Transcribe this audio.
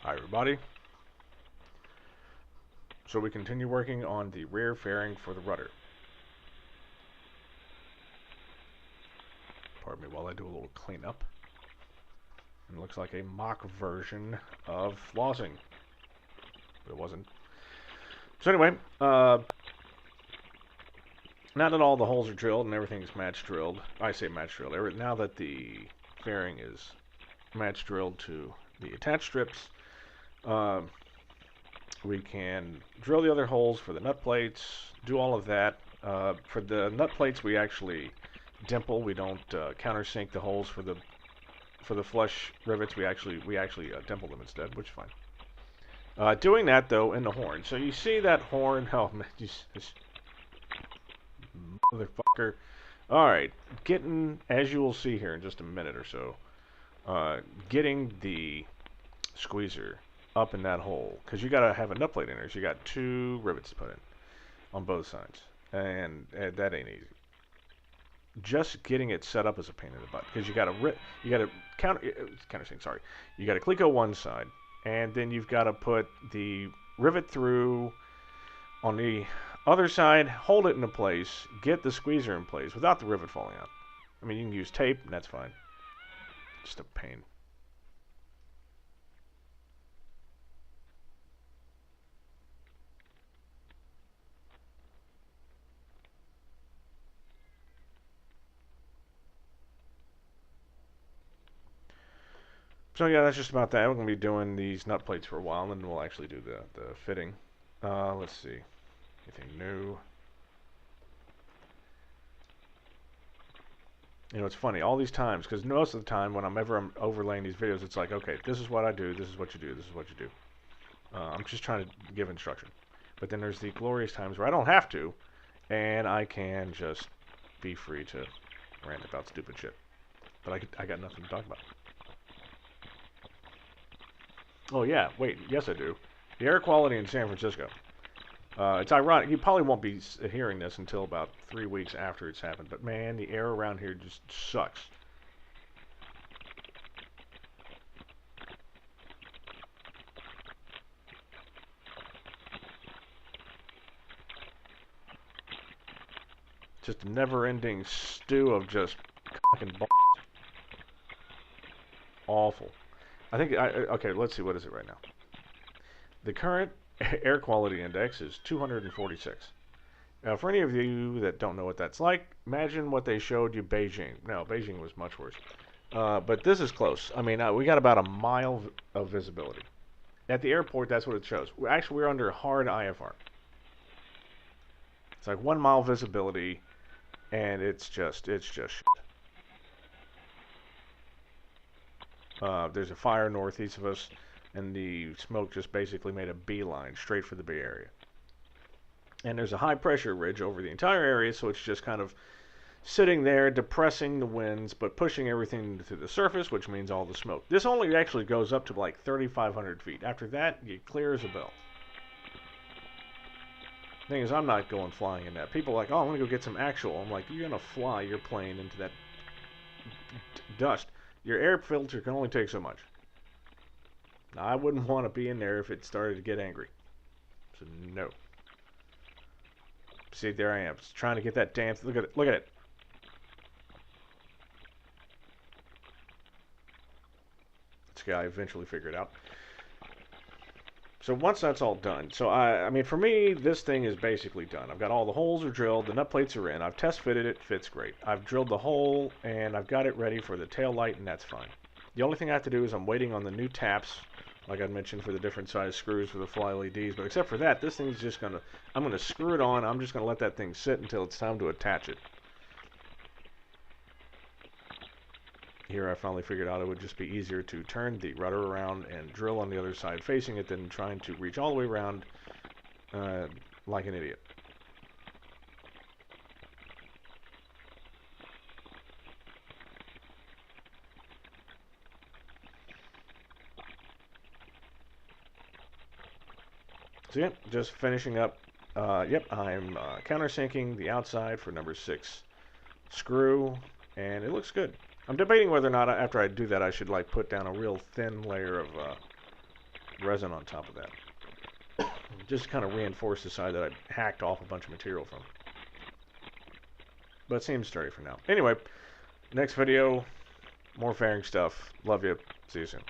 Hi everybody. So we continue working on the rear fairing for the rudder. Pardon me while I do a little cleanup. It looks like a mock version of flossing. But it wasn't. So anyway, now that all the holes are drilled and everything's match drilled, I say match drilled, now that the fairing is match drilled to the attached strips, we can drill the other holes for the nut plates, do all of that. For the nut plates, we actually dimple. We don't countersink the holes for the flush rivets. We actually dimple them instead, which is fine. Doing that though in the horn. So you see that horn? Oh man, this motherfucker! All right, getting, as you will see here in just a minute or so, getting the squeezer up in that hole, because you gotta have a nut plate in there. So you got 2 rivets to put in on both sides, and that ain't easy. Just getting it set up is a pain in the butt, because you gotta countersink. Sorry, you gotta cleco one side, and then you've got to put the rivet through on the other side, hold it into place, get the squeezer in place without the rivet falling out. I mean, you can use tape, and that's fine. Just a pain. So yeah, that's just about that. We're going to be doing these nut plates for a while, and then we'll actually do the fitting. Let's see. Anything new? You know, it's funny, all these times, because most of the time when I'm overlaying these videos, it's like, okay, this is what I do, this is what you do, this is what you do. I'm just trying to give instruction. But then there's the glorious times where I don't have to, and I can just be free to rant about stupid shit. But I got nothing to talk about. Oh yeah, wait, yes I do. The air quality in San Francisco. It's ironic. You probably won't be hearing this until about 3 weeks after it's happened. But man, the air around here just sucks. Just a never-ending stew of just fucking balls. Awful. I think, okay, let's see, what is it right now? The current air quality index is 246. Now, for any of you that don't know what that's like, imagine what they showed you Beijing. No, Beijing was much worse. But this is close. I mean, we got about a mile of visibility. At the airport, that's what it shows. Actually, we're under hard IFR. It's like 1 mile visibility, and it's just shit. There's a fire northeast of us, and the smoke just basically made a beeline straight for the Bay Area. And there's a high pressure ridge over the entire area, so it's just kind of sitting there, depressing the winds, but pushing everything to the surface, which means all the smoke. This only actually goes up to like 3,500 feet. After that, you clear as a bell. Thing is, I'm not going flying in that. People are like, oh, I'm going to go get some actual. I'm like, you're going to fly your plane into that dust. Your air filter can only take so much. Now, I wouldn't want to be in there if it started to get angry. So, no. See, there I am, trying to get that damn. Look at it. Look at it. This guy eventually figured it out. So once that's all done, so I mean, for me, this thing is basically done. I've got all the holes are drilled, the nut plates are in. I've test fitted it, fits great. I've drilled the hole and I've got it ready for the tail light, and that's fine. The only thing I have to do is I'm waiting on the new taps, like I mentioned, for the different size screws for the fly LEDs. But except for that, this thing's just gonna, I'm gonna screw it on. I'm just gonna let that thing sit until it's time to attach it. Here I finally figured out it would just be easier to turn the rudder around and drill on the other side facing it than trying to reach all the way around like an idiot. So yep, just finishing up. Yep, I'm countersinking the outside for number 6 screw, and it looks good. I'm debating whether or not after I do that I should like put down a real thin layer of resin on top of that. Just kind of reinforce the side that I hacked off a bunch of material from. But it seems sturdy for now. Anyway, next video, more fairing stuff. Love you. See you soon.